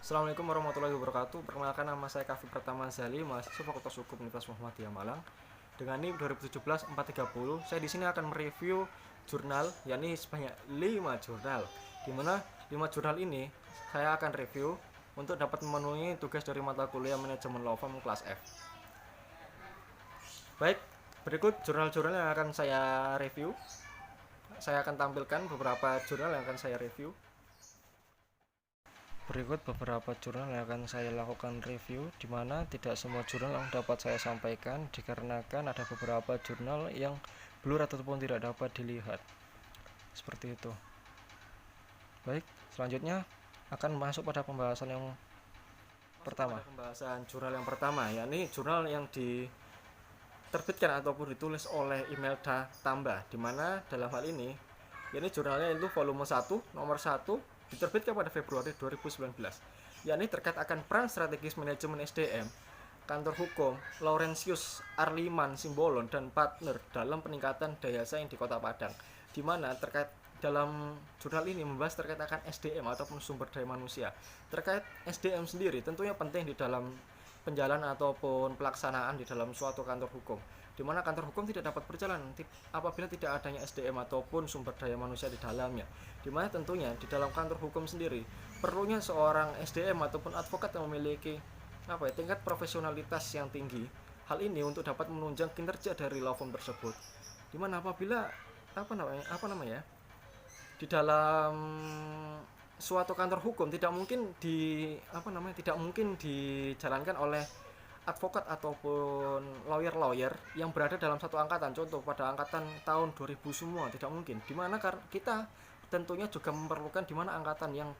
Assalamualaikum warahmatullahi wabarakatuh. Perkenalkan, nama saya Kafi Pratama Zali, mahasiswa Fakultas Hukum Universitas Muhammadiyah Malang. Dengan NIM 2017-430, saya di sini akan mereview jurnal, yakni sebanyak 5 jurnal. Di mana 5 jurnal ini saya akan review untuk dapat memenuhi tugas dari mata kuliah Manajemen Law Firm kelas F. Baik, berikut jurnal-jurnal yang akan saya review. Saya akan tampilkan beberapa jurnal yang akan saya review. Berikut beberapa jurnal yang akan saya lakukan review, di mana tidak semua jurnal yang dapat saya sampaikan dikarenakan ada beberapa jurnal yang blur ataupun tidak dapat dilihat. Seperti itu. Baik, selanjutnya akan masuk pada pembahasan yang pertama. Pembahasan jurnal yang pertama, yakni jurnal yang diterbitkan ataupun ditulis oleh Imelda Tambah, di mana dalam hal ini jurnalnya itu volume 1, nomor 1, diterbitkan pada Februari 2019, yakni terkait akan peran strategis manajemen SDM kantor hukum Laurentius Arliman Simbolon dan partner dalam peningkatan daya saing di Kota Padang, di mana terkait dalam jurnal ini membahas terkait akan SDM ataupun sumber daya manusia. Terkait SDM sendiri tentunya penting di dalam penjalanan ataupun pelaksanaan di dalam suatu kantor hukum, di mana kantor hukum tidak dapat berjalan apabila tidak adanya SDM ataupun sumber daya manusia di dalamnya. Di mana tentunya di dalam kantor hukum sendiri perlunya seorang SDM ataupun advokat yang memiliki tingkat profesionalitas yang tinggi. Hal ini untuk dapat menunjang kinerja dari law firm tersebut. Di mana apabila di dalam suatu kantor hukum tidak mungkin dijalankan oleh advokat ataupun lawyer yang berada dalam satu angkatan. Contoh pada angkatan tahun 2000 semua tidak mungkin. Dimana kita tentunya juga memerlukan dimana angkatan yang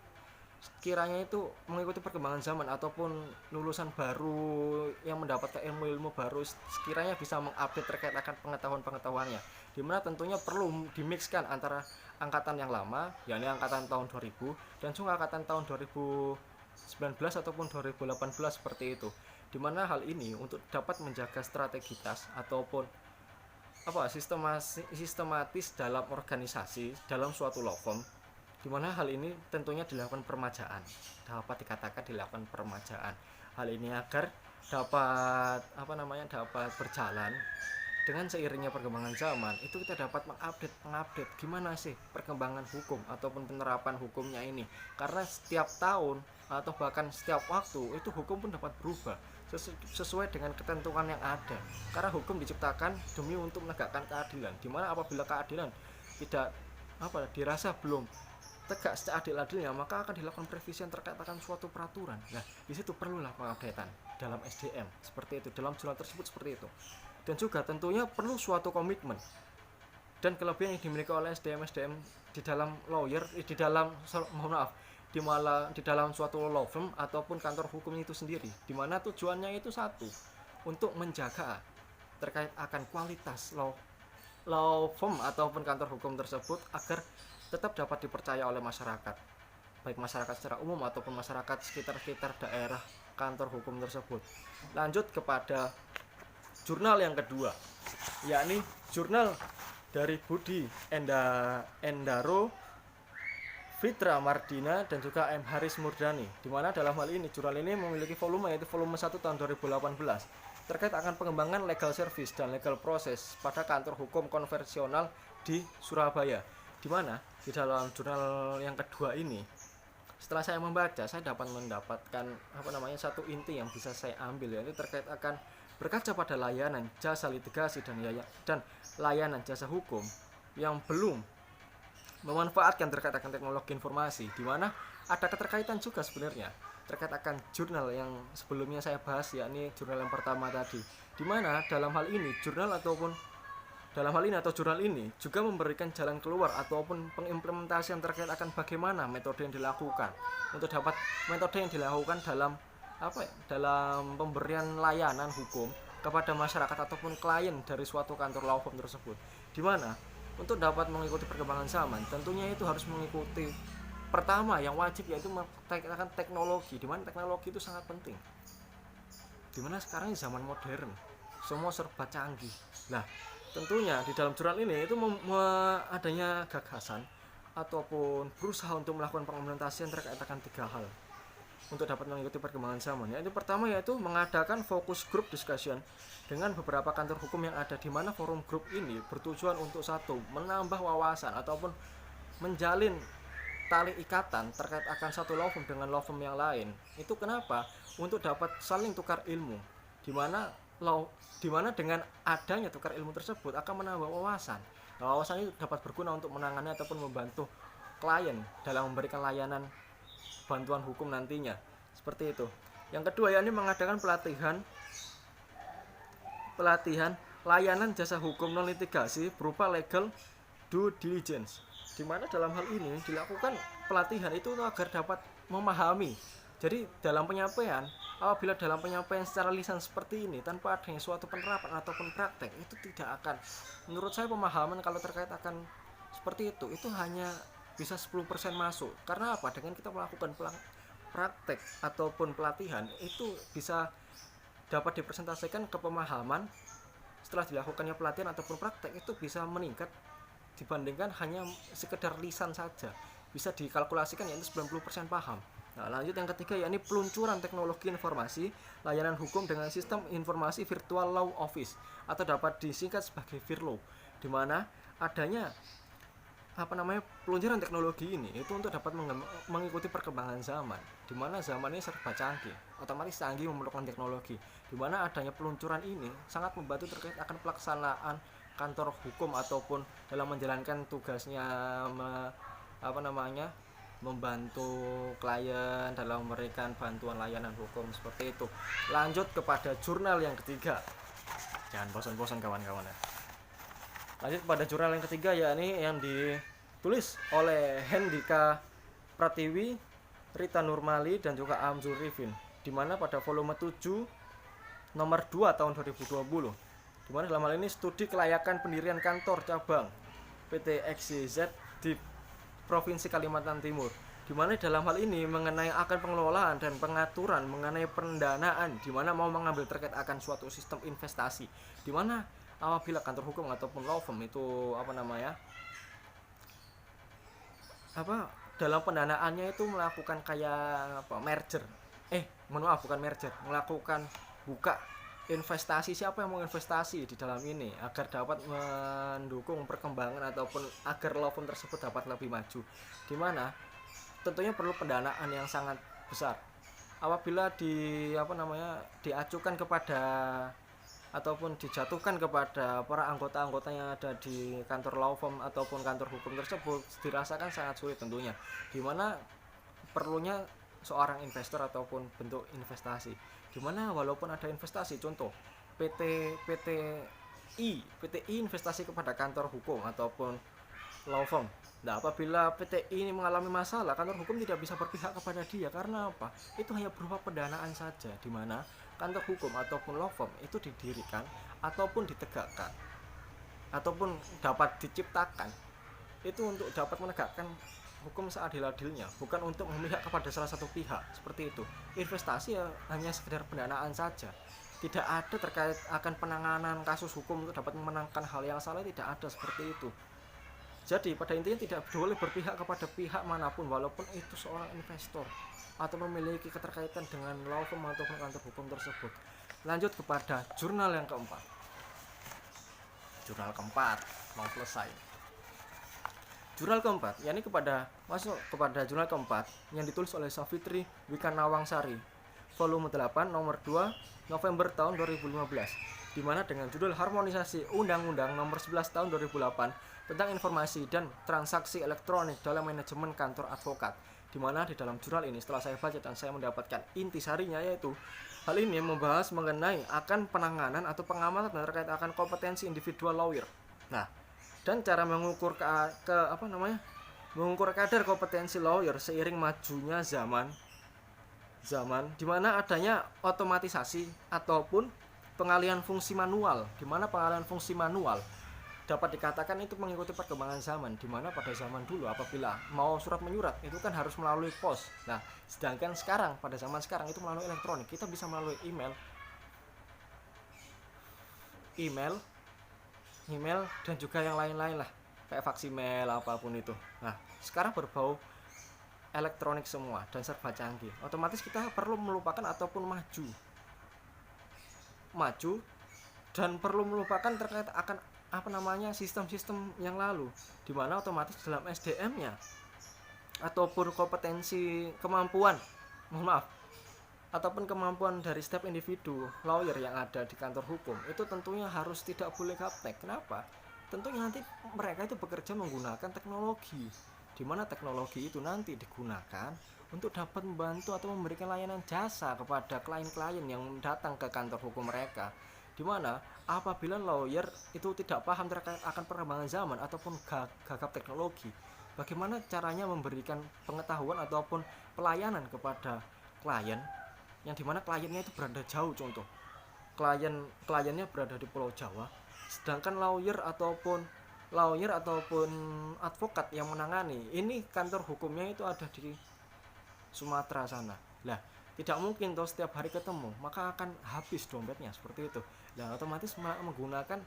kiranya itu mengikuti perkembangan zaman ataupun lulusan baru yang mendapatkan ilmu-ilmu baru sekiranya bisa mengupdate terkait akan pengetahuan-pengetahuannya, dimana tentunya perlu dimixkan antara angkatan yang lama, yakni angkatan tahun 2000 dan juga angkatan tahun 2019 ataupun 2018 seperti itu. Dimana hal ini untuk dapat menjaga strategitas ataupun sistematis dalam organisasi dalam suatu law firm, di mana hal ini tentunya dapat dikatakan dilakukan permajaan. Hal ini agar dapat berjalan dengan seiringnya perkembangan zaman, itu kita dapat mengupdate gimana sih perkembangan hukum ataupun penerapan hukumnya ini, karena setiap tahun atau bahkan setiap waktu itu hukum pun dapat berubah sesuai dengan ketentuan yang ada, karena hukum diciptakan demi untuk menegakkan keadilan, dimana apabila keadilan tidak dirasa belum tegak seadil-adilnya, maka akan dilakukan revisian terkait akan suatu peraturan. Nah, di situ perlulah pengupdatean dalam SDM seperti itu, dalam jurnal tersebut seperti itu. Dan juga tentunya perlu suatu komitmen dan kelebihan yang dimiliki oleh SDM di dalam di dalam suatu law firm ataupun kantor hukum itu sendiri, di mana tujuannya itu satu, untuk menjaga terkait akan kualitas law firm ataupun kantor hukum tersebut agar tetap dapat dipercaya oleh masyarakat, baik masyarakat secara umum ataupun masyarakat sekitar daerah kantor hukum tersebut. Lanjut kepada jurnal yang kedua, yakni jurnal dari Budi Endaro, Fitra Mardina dan juga M. Haris Murdani, di mana dalam hal ini jurnal ini memiliki volume, yaitu volume 1 tahun 2018, terkait akan pengembangan legal service dan legal process pada kantor hukum konvensional di Surabaya. Di mana di dalam jurnal yang kedua ini, setelah saya membaca, saya dapat mendapatkan satu inti yang bisa saya ambil, yaitu terkait akan berkaca pada layanan jasa litigasi dan layanan jasa hukum yang belum memanfaatkan terkait akan teknologi informasi, di mana ada keterkaitan juga sebenarnya terkait akan jurnal yang sebelumnya saya bahas, yakni jurnal yang pertama tadi, di mana dalam hal ini jurnal ini juga memberikan jalan keluar ataupun pengimplementasian terkait akan bagaimana metode yang dilakukan dalam pemberian layanan hukum kepada masyarakat ataupun klien dari suatu kantor law firm tersebut. Di mana untuk dapat mengikuti perkembangan zaman, tentunya itu harus mengikuti pertama yang wajib, yaitu menggunakan teknologi, di mana teknologi itu sangat penting. Di mana sekarang zaman modern, semua serba canggih. Nah, tentunya di dalam jurnal ini itu adanya gagasan ataupun berusaha untuk melakukan pengimplementasian terkait akan 3 hal. untuk dapat mengikuti perkembangan zaman. Yaitu pertama yaitu mengadakan fokus group discussion dengan beberapa kantor hukum yang ada, di mana forum grup ini bertujuan untuk satu, menambah wawasan ataupun menjalin tali ikatan terkait akan satu law firm dengan law firm yang lain. Itu kenapa? Untuk dapat saling tukar ilmu, di mana dengan adanya tukar ilmu tersebut akan menambah wawasan. Nah, wawasan itu dapat berguna untuk menangani ataupun membantu klien dalam memberikan layanan bantuan hukum nantinya, seperti itu. Yang kedua yakni mengadakan pelatihan layanan jasa hukum non litigasi berupa legal due diligence, di mana dalam hal ini dilakukan pelatihan itu agar dapat memahami. Jadi dalam penyampaian, apabila dalam penyampaian secara lisan seperti ini tanpa adanya suatu penerapan ataupun praktek, itu tidak akan, menurut saya pemahaman kalau terkait akan seperti itu hanya bisa 10% masuk. Karena apa? Dengan kita melakukan praktek ataupun pelatihan, itu bisa dapat dipresentasikan ke pemahaman. Setelah dilakukannya pelatihan ataupun praktek, itu bisa meningkat dibandingkan hanya sekedar lisan saja. Bisa dikalkulasikan yaitu 90% paham. Nah, lanjut yang ketiga yakni peluncuran teknologi informasi layanan hukum dengan sistem informasi virtual law office atau dapat disingkat sebagai VIRLAW, di mana adanya peluncuran teknologi ini itu untuk dapat mengikuti perkembangan zaman, di mana zaman ini serba canggih, otomatis canggih memerlukan teknologi, di mana adanya peluncuran ini sangat membantu terkait akan pelaksanaan kantor hukum ataupun dalam menjalankan tugasnya membantu klien dalam memberikan bantuan layanan hukum, seperti itu. Lanjut kepada jurnal yang ketiga, jangan bosan-bosan kawan-kawan ya. Lanjut pada jurnal yang ketiga yakni yang ditulis oleh Hendika Pratiwi, Rita Nurmali dan juga Amzul Rifin, di mana pada volume 7 nomor 2 tahun 2020, di mana dalam hal ini studi kelayakan pendirian kantor cabang PT XYZ di Provinsi Kalimantan Timur, di mana dalam hal ini mengenai akan pengelolaan dan pengaturan mengenai pendanaan, di mana mau mengambil terkait akan suatu sistem investasi, di mana apabila kantor hukum ataupun law firm itu dalam pendanaannya itu melakukan melakukan buka investasi, siapa yang mau investasi di dalam ini agar dapat mendukung perkembangan ataupun agar law firm tersebut dapat lebih maju, di mana tentunya perlu pendanaan yang sangat besar. Apabila diajukan kepada ataupun dijatuhkan kepada para anggota-anggota yang ada di kantor law firm ataupun kantor hukum tersebut, dirasakan sangat sulit tentunya, di mana perlunya seorang investor ataupun bentuk investasi, di mana walaupun ada investasi, contoh PTI investasi kepada kantor hukum ataupun law firm. Nah, apabila PTI ini mengalami masalah, kantor hukum tidak bisa berpihak kepada dia. Karena apa? Itu hanya berupa pendanaan saja, di mana kantor hukum ataupun law firm itu didirikan ataupun ditegakkan ataupun dapat diciptakan itu untuk dapat menegakkan hukum seadil-adilnya, bukan untuk memihak kepada salah satu pihak, seperti itu. Investasi ya hanya sekedar pendanaan saja, tidak ada terkait akan penanganan kasus hukum untuk dapat memenangkan hal yang salah, tidak ada seperti itu. Jadi pada intinya tidak boleh berpihak kepada pihak manapun, walaupun itu seorang investor atau memiliki keterkaitan dengan law firm ataupun kantor hukum tersebut. Lanjut kepada jurnal yang keempat. Jurnal keempat mau selesai. Jurnal keempat, yakni masuk kepada jurnal keempat yang ditulis oleh Safitri Wikanawangsari, volume 8 nomor 2 November tahun 2015, di mana dengan judul Harmonisasi Undang-Undang nomor 11 tahun 2008 tentang informasi dan transaksi elektronik dalam manajemen kantor advokat, di mana di dalam jurnal ini setelah saya baca dan saya mendapatkan intisarinya, yaitu hal ini membahas mengenai akan penanganan atau pengamatan terkait akan kompetensi individual lawyer. Nah, dan cara mengukur mengukur kadar kompetensi lawyer seiring majunya zaman di mana adanya otomatisasi ataupun pengalihan fungsi manual, di mana pengalihan fungsi manual dapat dikatakan itu mengikuti perkembangan zaman, di mana pada zaman dulu apabila mau surat menyurat itu kan harus melalui pos. Nah, sedangkan sekarang pada zaman sekarang itu melalui elektronik, kita bisa melalui email dan juga yang lain-lain lah, kayak faksimil apapun itu. Nah, sekarang berbau elektronik semua dan serba canggih, otomatis kita perlu melupakan ataupun maju dan perlu melupakan terkait akan sistem-sistem yang lalu, dimana otomatis dalam SDM-nya ataupun kompetensi ataupun kemampuan dari setiap individu lawyer yang ada di kantor hukum itu tentunya harus tidak boleh gaptek. Kenapa? Tentunya nanti mereka itu bekerja menggunakan teknologi, di mana teknologi itu nanti digunakan untuk dapat membantu atau memberikan layanan jasa kepada klien-klien yang datang ke kantor hukum mereka, di mana apabila lawyer itu tidak paham terkait akan perkembangan zaman ataupun gagap teknologi, bagaimana caranya memberikan pengetahuan ataupun pelayanan kepada klien, yang dimana kliennya itu berada jauh. Contoh, kliennya berada di Pulau Jawa, sedangkan lawyer ataupun advokat yang menangani ini kantor hukumnya itu ada di Sumatera sana. Lah, tidak mungkin toh setiap hari ketemu, maka akan habis dompetnya seperti itu. Nah, otomatis menggunakan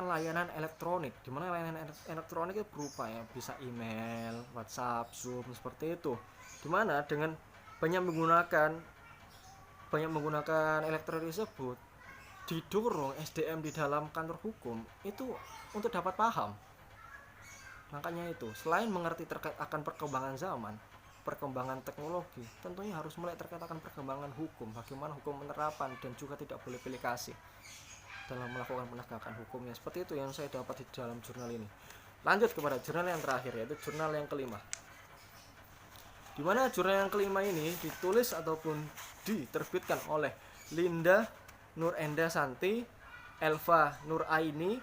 layanan elektronik, di mana layanan elektronik itu berupa ya bisa email, WhatsApp, Zoom seperti itu. Di mana dengan banyak menggunakan elektronik tersebut, didorong SDM di dalam kantor hukum itu untuk dapat paham. Makanya itu, selain mengerti terkait akan perkembangan zaman, perkembangan teknologi, tentunya harus mulai terkait akan perkembangan hukum, bagaimana hukum penerapan, dan juga tidak boleh pilih kasih dalam melakukan penegakan hukumnya. Seperti itu yang saya dapat di dalam jurnal ini. Lanjut kepada jurnal yang terakhir, yaitu jurnal yang kelima, di mana jurnal yang kelima ini ditulis ataupun diterbitkan oleh Linda Nur Enda Santi, Elva Nur Aini,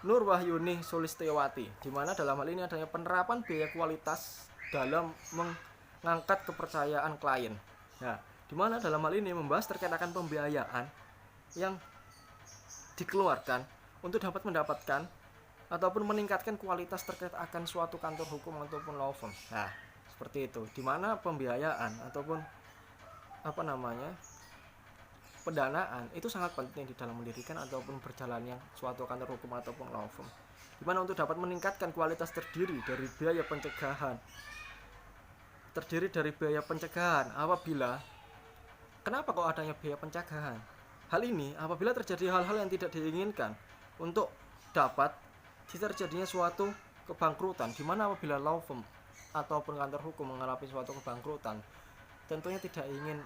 Nur Wahyuni Sulistiawati, di mana dalam hal ini adanya penerapan biaya kualitas dalam mengangkat kepercayaan klien. Nah, di mana dalam hal ini membahas terkait akan pembiayaan yang dikeluarkan untuk dapat mendapatkan ataupun meningkatkan kualitas terkait akan suatu kantor hukum ataupun law firm. Nah, seperti itu, di mana pembiayaan ataupun pendanaan itu sangat penting di dalam mendirikan ataupun berjalannya suatu kantor hukum ataupun law firm, di mana untuk dapat meningkatkan kualitas terdiri dari biaya pencegahan. Kenapa kok adanya biaya pencegahan? Hal ini apabila terjadi hal-hal yang tidak diinginkan untuk dapat terjadinya suatu kebangkrutan, di mana apabila law firm ataupun kantor hukum mengalami suatu kebangkrutan, tentunya tidak ingin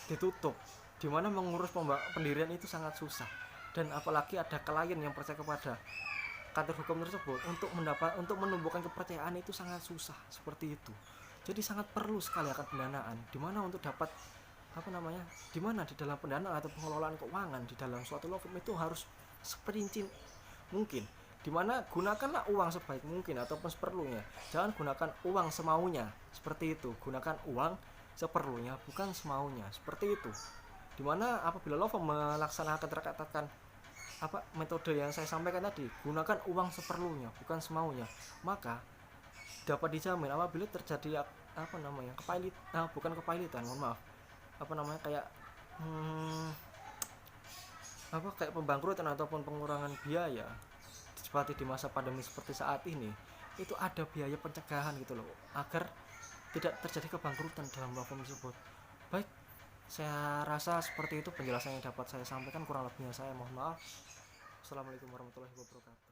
ditutup, di mana mengurus pendirian itu sangat susah, dan apalagi ada klien yang percaya kepada kantor hukum tersebut untuk menumbuhkan kepercayaan itu sangat susah seperti itu. Jadi sangat perlu sekali akan pendanaan, di mana untuk dapat di mana di dalam pendanaan atau pengelolaan keuangan di dalam suatu law firm itu harus seperinci mungkin, di mana gunakanlah uang sebaik mungkin ataupun seperlunya, jangan gunakan uang semaunya seperti itu. Gunakan uang seperlunya, bukan semaunya, seperti itu. Dimana apabila law firm melaksanakan terkatakan metode yang saya sampaikan tadi, gunakan uang seperlunya bukan semaunya, maka dapat dijamin apabila terjadi kayak pembangkrutan ataupun pengurangan biaya seperti di masa pandemi seperti saat ini, itu ada biaya pencegahan gitu loh, agar tidak terjadi kebangkrutan dalam law firm tersebut. Baik, saya rasa seperti itu penjelasan yang dapat saya sampaikan, kurang lebihnya saya mohon maaf. Assalamualaikum warahmatullahi wabarakatuh.